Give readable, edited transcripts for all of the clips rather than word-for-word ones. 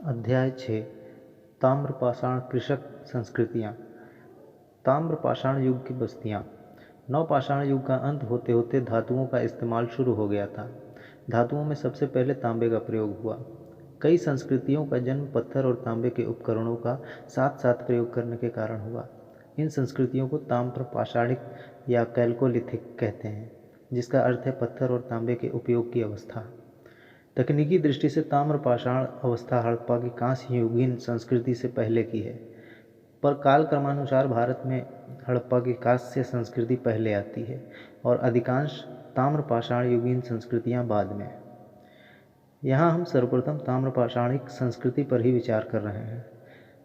अध्याय 6 ताम्रपाषाण कृषक संस्कृतियाँ। ताम्रपाषाण युग की बस्तियाँ। नवपाषाण युग का अंत होते होते धातुओं का इस्तेमाल शुरू हो गया था। धातुओं में सबसे पहले तांबे का प्रयोग हुआ। कई संस्कृतियों का जन्म पत्थर और तांबे के उपकरणों का साथ साथ प्रयोग करने के कारण हुआ। इन संस्कृतियों को ताम्रपाषाणिक या कैल्कोलिथिक कहते हैं, जिसका अर्थ है पत्थर और तांबे के उपयोग की अवस्था। तकनीकी दृष्टि से ताम्रपाषाण अवस्था हड़प्पा की कांस्य युगीन संस्कृति से पहले की है, पर कालक्रमानुसार भारत में हड़प्पा की कांस्य संस्कृति पहले आती है और अधिकांश ताम्रपाषाण युगीन संस्कृतियां बाद में। यहाँ हम सर्वप्रथम ताम्रपाषाणिक संस्कृति पर ही विचार कर रहे हैं।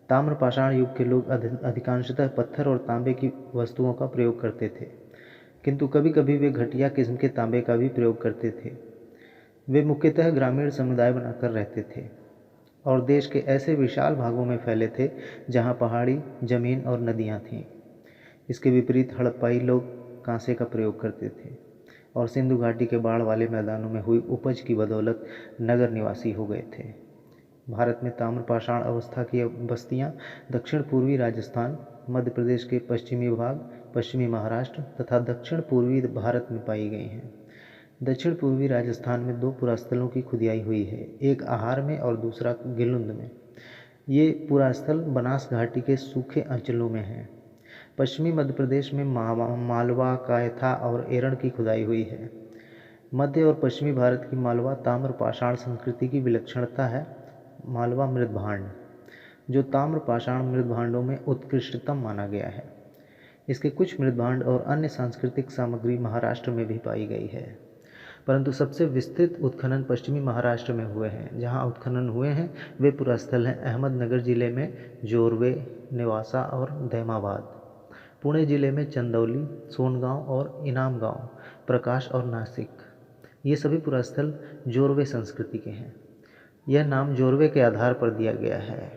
ताम्रपाषाण युग के लोग अधिकांशतः पत्थर और तांबे की वस्तुओं का प्रयोग करते थे, किंतु कभी कभी वे घटिया किस्म के तांबे का भी प्रयोग करते थे। वे मुख्यतः ग्रामीण समुदाय बनाकर रहते थे और देश के ऐसे विशाल भागों में फैले थे जहां पहाड़ी जमीन और नदियां थीं। इसके विपरीत हड़प्पाई लोग कांसे का प्रयोग करते थे और सिंधु घाटी के बाढ़ वाले मैदानों में हुई उपज की बदौलत नगर निवासी हो गए थे। भारत में ताम्रपाषाण अवस्था की बस्तियां दक्षिण पूर्वी राजस्थान, मध्य प्रदेश के पश्चिमी भाग, पश्चिमी महाराष्ट्र तथा दक्षिण पूर्वी भारत में पाई गई हैं। दक्षिण पूर्वी राजस्थान में 2 पुरास्थलों की खुदाई हुई है, एक आहार में और दूसरा गिलुंद में। ये पुरास्थल बनास घाटी के सूखे अंचलों में हैं। पश्चिमी मध्य प्रदेश में मालवा, कायथा और एरण की खुदाई हुई है। मध्य और पश्चिमी भारत की मालवा ताम्रपाषाण संस्कृति की विलक्षणता है। मालवा मृदभांड, जो ताम्रपाषाण मृदभांडों में उत्कृष्टतम माना गया है। इसके कुछ मृदभांड और अन्य सांस्कृतिक सामग्री महाराष्ट्र में भी पाई गई है, परंतु सबसे विस्तृत उत्खनन पश्चिमी महाराष्ट्र में हुए हैं। जहां उत्खनन हुए हैं वे पुरास्थल हैं अहमदनगर जिले में जोरवे, नेवासा और दैमाबाद, पुणे जिले में चंदौली, सोनगांव और इनाम गांव, प्रकाश और नासिक। ये सभी पुरास्थल जोरवे संस्कृति के हैं। यह नाम जोरवे के आधार पर दिया गया है,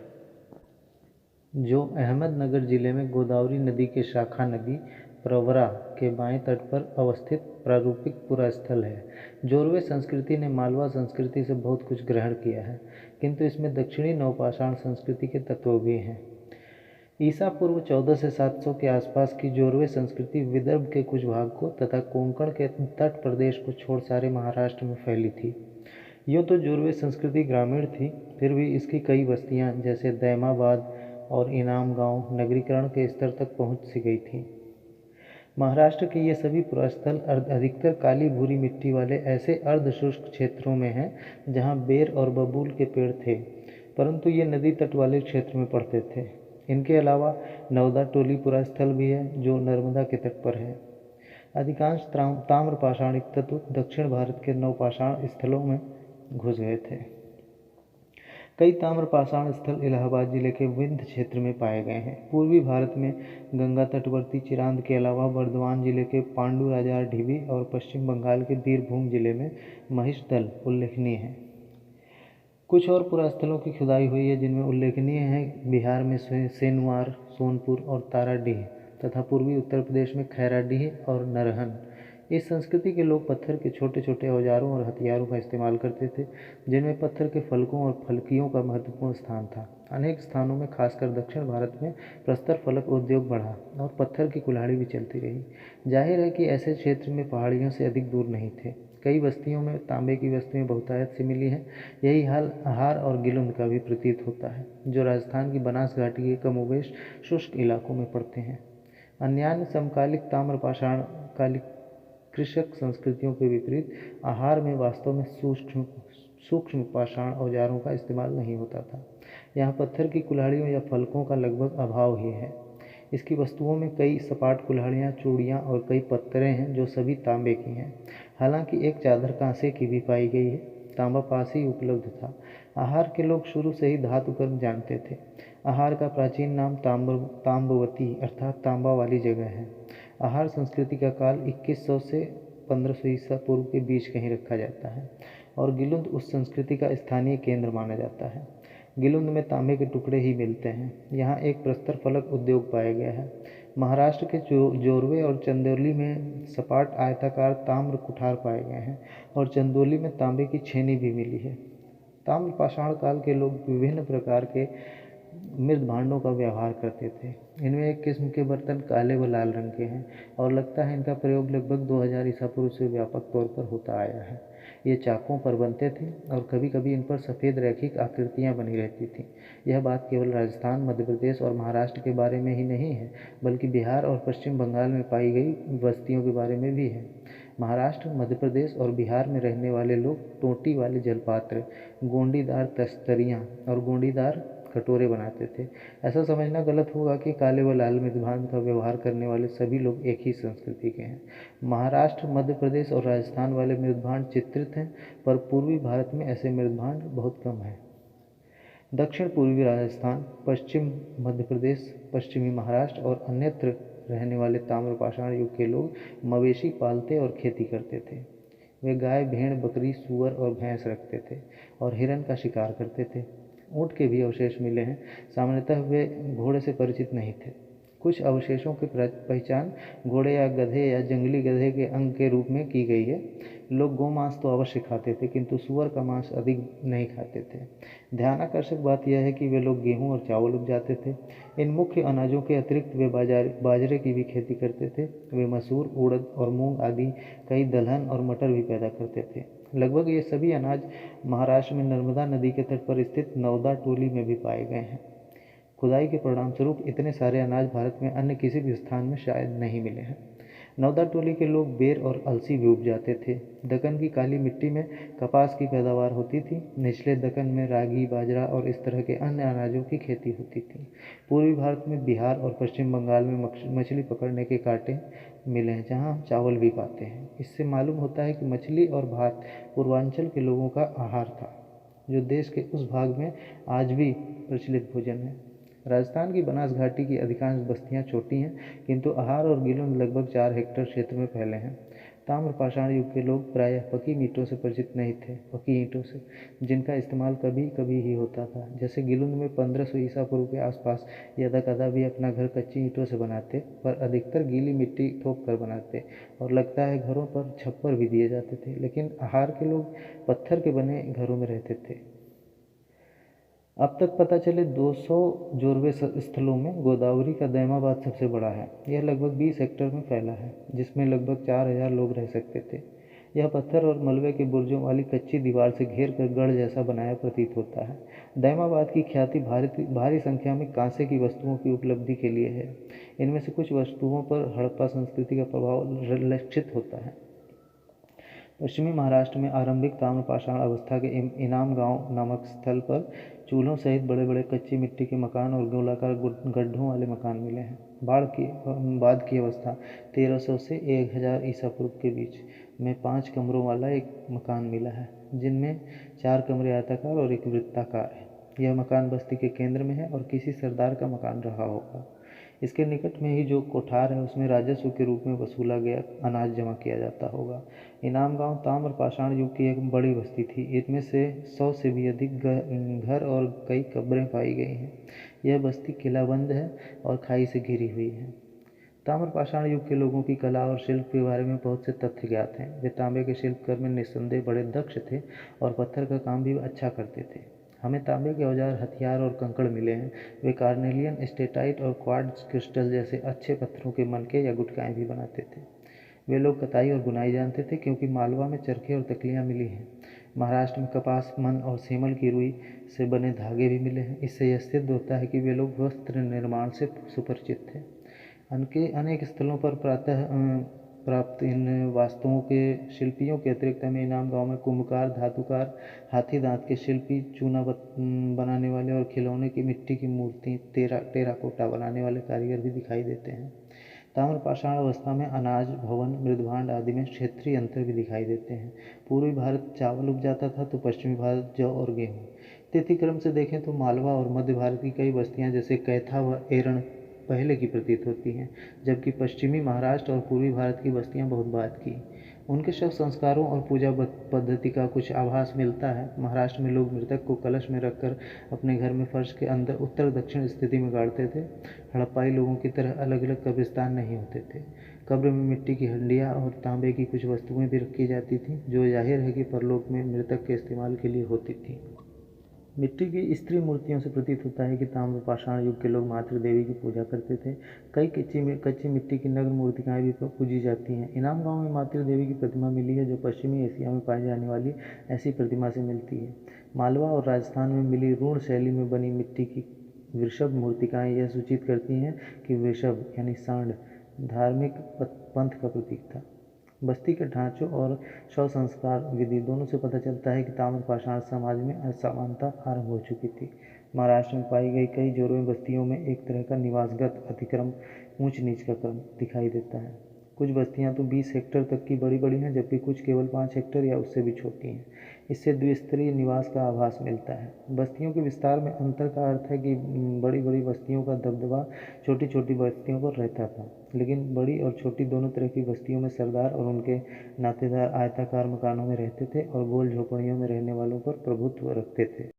जो अहमदनगर जिले में गोदावरी नदी के शाखा नदी प्रवरा के बाएं तट पर अवस्थित प्रारूपिक पुरास्थल है। जोरवे संस्कृति ने मालवा संस्कृति से बहुत कुछ ग्रहण किया है, किंतु इसमें दक्षिणी नवपाषाण संस्कृति के तत्व भी हैं। ईसा पूर्व 1400 से 700 के आसपास की जोरवे संस्कृति विदर्भ के कुछ भाग को तथा कोंकण के तट प्रदेश को छोड़ सारे महाराष्ट्र में फैली थी। यूँ तो जोरवे संस्कृति ग्रामीण थी, फिर भी इसकी कई बस्तियाँ जैसे दैमाबाद और इनाम गांव नगरीकरण के स्तर तक पहुँच सी गई थी। महाराष्ट्र के ये सभी पुरास्थल अधिकतर काली भूरी मिट्टी वाले ऐसे अर्धशुष्क क्षेत्रों में हैं जहाँ बेर और बबूल के पेड़ थे, परंतु ये नदी तट वाले क्षेत्र में पड़ते थे। इनके अलावा नवदा टोली पुरास्थल भी है, जो नर्मदा के तट पर है। अधिकांश ताम्रपाषाणिक तत्व दक्षिण भारत के नवपाषाण स्थलों में घुस गए थे। कई ताम्रपाषाण स्थल इलाहाबाद जिले के विंध्य क्षेत्र में पाए गए हैं। पूर्वी भारत में गंगा तटवर्ती चिरांद के अलावा बर्धमान जिले के पांडुराजार ढिबी और पश्चिम बंगाल के बीरभूम जिले में महिषदल उल्लेखनीय हैं। कुछ और पुरास्थलों की खुदाई हुई है, जिनमें उल्लेखनीय हैं बिहार में सेनुआर, सोनपुर और ताराडीह तथा पूर्वी उत्तर प्रदेश में खैराडीह और नरहन। इस संस्कृति के लोग पत्थर के छोटे छोटे औजारों और हथियारों का इस्तेमाल करते थे, जिनमें पत्थर के फलकों और फलकियों का महत्वपूर्ण स्थान था। अनेक स्थानों में, खासकर दक्षिण भारत में, प्रस्तर फलक उद्योग बढ़ा और पत्थर की कुल्हाड़ी भी चलती रही। जाहिर है कि ऐसे क्षेत्र में पहाड़ियों से अधिक दूर नहीं थे। कई बस्तियों में तांबे की वस्तुएं बहुतायत से मिली हैं। यही हाल आहार और गिलुंद का भी प्रतीत होता है, जो राजस्थान की बनास घाटी के कमोबेश शुष्क इलाकों में पड़ते हैं। अन्यान्य समकालिक ताम्रपाषाण कालिक कृषक संस्कृतियों के विपरीत आहार में वास्तव में सूक्ष्म पाषाण औजारों का इस्तेमाल नहीं होता था। यहाँ पत्थर की कुल्हाड़ियों या फलकों का लगभग अभाव ही है। इसकी वस्तुओं में कई सपाट कुल्हाड़ियाँ, चूड़ियाँ और कई पत्थरें हैं जो सभी तांबे की हैं। हालांकि एक चादर कांसे की भी पाई गई है। तांबा पास ही उपलब्ध था। आहार के लोग शुरू से ही धातु कर्म जानते थे। आहार का प्राचीन नाम ताम्बवती अर्थात तांबा वाली जगह है। आहार संस्कृति का काल 2100 से 1500 ईसा पूर्व के बीच कहीं रखा जाता है और गिलुंद उस संस्कृति का स्थानीय केंद्र माना जाता है। गिलुंद में तांबे के टुकड़े ही मिलते हैं। यहाँ एक प्रस्तर फलक उद्योग पाया गया है। महाराष्ट्र के जोरवे और चंदौली में सपाट आयताकार ताम्र कुठार पाए गए हैं और चंदौली में तांबे की छेनी भी मिली है। ताम्रपाषाण काल के लोग विभिन्न प्रकार के मृत भांडों का व्यवहार करते थे। इनमें एक किस्म के बर्तन काले व लाल रंग के हैं और लगता है इनका प्रयोग लगभग 2000 ईसा पूर्व से व्यापक तौर पर होता आया है। ये चाकों पर बनते थे और कभी कभी इन पर सफ़ेद रैखिक आकृतियाँ बनी रहती थीं। यह बात केवल राजस्थान, मध्य प्रदेश और महाराष्ट्र के बारे में ही नहीं है, बल्कि बिहार और पश्चिम बंगाल में पाई गई बस्तियों के बारे में भी है। महाराष्ट्र, मध्य प्रदेश और बिहार में रहने वाले लोग टोंटी वाले जलपात्र, गोंडीदार तस्तरियाँ और गोंडीदार कटोरे बनाते थे। ऐसा समझना गलत होगा कि काले व लाल मृदभांड का व्यवहार करने वाले सभी लोग एक ही संस्कृति के हैं। महाराष्ट्र, मध्य प्रदेश और राजस्थान वाले मृदभांड चित्रित हैं, पर पूर्वी भारत में ऐसे मृदभांड बहुत कम हैं। दक्षिण पूर्वी राजस्थान, पश्चिम मध्य प्रदेश, पश्चिमी महाराष्ट्र और अन्यत्र रहने वाले ताम्रपाषाण युग के लोग मवेशी पालते और खेती करते थे। वे गाय, भेड़, बकरी, सूअर और भैंस रखते थे और हिरन का शिकार करते थे। ऊँट के भी अवशेष मिले हैं। सामान्यतः वे घोड़े से परिचित नहीं थे। कुछ अवशेषों की पहचान घोड़े या गधे या जंगली गधे के अंग के रूप में की गई है। लोग गोमांस तो अवश्य खाते थे, किंतु सूअर का मांस अधिक नहीं खाते थे। ध्यानाकर्षक बात यह है कि वे लोग गेहूं और चावल उपजाते थे। इन मुख्य अनाजों के अतिरिक्त वे बाजरे की भी खेती करते थे। वे मसूर, उड़द और मूंग आदि कई दलहन और मटर भी पैदा करते थे। लगभग ये सभी अनाज महाराष्ट्र में नर्मदा नदी के तट पर स्थित नवदा टोली में भी पाए गए हैं। खुदाई के परिणामस्वरूप इतने सारे अनाज भारत में अन्य किसी भी स्थान में शायद नहीं मिले हैं। नवदा टोली के लोग बेर और अलसी भी उपजाते थे। दक्कन की काली मिट्टी में कपास की पैदावार होती थी। निचले दक्कन में रागी, बाजरा और इस तरह के अन्य अनाजों की खेती होती थी। पूर्वी भारत में बिहार और पश्चिम बंगाल में मछली पकड़ने के कांटे मिले हैं, जहाँ चावल भी पाते हैं। इससे मालूम होता है कि मछली और भात पूर्वांचल के लोगों का आहार था, जो देश के उस भाग में आज भी प्रचलित भोजन है। राजस्थान की बनास घाटी की अधिकांश बस्तियां छोटी हैं, किंतु आहार और गिलुंद लगभग 4 हेक्टेयर क्षेत्र में फैले हैं। ताम्रपाषाण युग के लोग प्रायः पकी ईंटों से परिचित नहीं थे, पकी ईंटों से, जिनका इस्तेमाल कभी कभी ही होता था। जैसे गिलुंद में 1500 ईसा पूर्व के आसपास यदा कदा भी अपना घर कच्ची ईंटों से बनाते, पर अधिकतर गीली मिट्टी थोप कर बनाते, और लगता है घरों पर छप्पर भी दिए जाते थे। लेकिन आहार के लोग पत्थर के बने घरों में रहते थे। अब तक पता चले 200 जोरवे स्थलों में गोदावरी का दैमाबाद सबसे बड़ा है। यह लगभग 20 हेक्टेयर में फैला है, जिसमें लगभग 4000 लोग रह सकते थे। यह पत्थर और मलबे के बुर्जों वाली कच्ची दीवार से घेर कर गढ़ जैसा बनाया प्रतीत होता है। दैमाबाद की ख्याति भारी संख्या में कांसे की वस्तुओं की उपलब्धि के लिए है। इनमें से कुछ वस्तुओं पर हड़प्पा संस्कृति का प्रभाव लक्षित होता है। पश्चिमी महाराष्ट्र में आरंभिक ताम्रपाषाण अवस्था के इनाम गांव नामक स्थल पर चूल्हों सहित बड़े बड़े कच्ची मिट्टी के मकान और गोलाकार गड्ढों वाले मकान मिले हैं। बाद की अवस्था 1300 से 1000 ईसा पूर्व के बीच में 5 कमरों वाला एक मकान मिला है, जिनमें 4 कमरे आयताकार और एक वृत्ताकार है। यह मकान बस्ती के केंद्र में है और किसी सरदार का मकान रहा होगा। इसके निकट में ही जो कोठार है, उसमें राजस्व के रूप में वसूला गया अनाज जमा किया जाता होगा। इनाम गांव ताम्रपाषाण युग की एक बड़ी बस्ती थी। इनमें से 100 से भी अधिक घर और कई कब्रें पाई गई हैं। यह बस्ती किलाबंद है और खाई से घिरी हुई है। ताम्रपाषाण युग के लोगों की कला और शिल्प के बारे में बहुत से तथ्य ज्ञात हैं। वे तांबे के शिल्पकर में निस्संदेह बड़े दक्ष थे और पत्थर का काम भी अच्छा करते थे। हमें तांबे के औजार, हथियार और कंकड़ मिले हैं। वे कार्नेलियन, स्टेटाइट और क्वार्ट्ज क्रिस्टल जैसे अच्छे पत्थरों के मनके या गुटकाएँ भी बनाते थे। वे लोग कताई और बुनाई जानते थे, क्योंकि मालवा में चरखे और तकलियाँ मिली हैं। महाराष्ट्र में कपास, मन और सेमल की रुई से बने धागे भी मिले हैं। इससे यह सिद्ध होता है कि वे लोग वस्त्र निर्माण से सुपरिचित थे। अनेक स्थलों पर प्राप्त इन वास्तुओं के शिल्पियों के अतिरिक्त हमें इनाम गांव में कुंभकार, धातुकार, हाथी दांत के शिल्पी, चूना बनाने वाले और खिलौने की मिट्टी की मूर्ति, टेराकोटा बनाने वाले कारीगर भी दिखाई देते हैं। ताम्रपाषाण अवस्था में अनाज, भवन, मृदभांड आदि में क्षेत्रीय अंतर भी दिखाई देते हैं। पूर्वी भारत चावल उपजाता था, तो पश्चिमी भारत जौ और गेहूँ। तिथि क्रम से देखें तो मालवा और मध्य भारत की कई बस्तियां जैसे कैथा व एरण पहले की प्रतीत होती हैं, जबकि पश्चिमी महाराष्ट्र और पूर्वी भारत की बस्तियां बहुत बाद की। उनके शव संस्कारों और पूजा पद्धति का कुछ आभास मिलता है। महाराष्ट्र में लोग मृतक को कलश में रखकर अपने घर में फर्श के अंदर उत्तर दक्षिण स्थिति में गाड़ते थे। हड़प्पाई लोगों की तरह अलग अलग कब्रिस्तान नहीं होते थे। कब्र में मिट्टी की हंडियाँ और तांबे की कुछ वस्तुएं भी रखी जाती थीं, जो जाहिर है कि परलोक में मृतक के इस्तेमाल के लिए होती थी। मिट्टी की स्त्री मूर्तियों से प्रतीत होता है कि ताम्र पाषाण युग के लोग मातृ देवी की पूजा करते थे। कई कच्ची मिट्टी की नग्न मूर्तिकाएं भी पूजी जाती हैं। इनाम गांव में मातृ देवी की प्रतिमा मिली है, जो पश्चिमी एशिया में पाई जाने वाली ऐसी प्रतिमा से मिलती है। मालवा और राजस्थान में मिली रूढ़ शैली में बनी मिट्टी की वृषभ मूर्तिकाएं यह सूचित करती हैं कि वृषभ यानी सांड धार्मिक पंथ का प्रतीक था। बस्ती के ढांचों और शव संस्कार विधि दोनों से पता चलता है कि ताम्र पाषाण समाज में असमानता आरंभ हो चुकी थी। महाराष्ट्र में पाई गई कई जोड़ों बस्तियों में एक तरह का निवासगत अतिक्रम ऊंच नीच का क्रम दिखाई देता है। कुछ बस्तियां तो 20 हेक्टेयर तक की बड़ी बड़ी हैं, जबकि कुछ केवल 5 हेक्टेयर या उससे भी छोटी हैं। इससे द्विस्तरीय निवास का आभास मिलता है। बस्तियों के विस्तार में अंतर का अर्थ है कि बड़ी बड़ी बस्तियों का दबदबा छोटी छोटी बस्तियों पर रहता था, लेकिन बड़ी और छोटी दोनों तरह की बस्तियों में सरदार और उनके नातेदार आयताकार मकानों में रहते थे और गोल झोपड़ियों में रहने वालों पर प्रभुत्व रखते थे।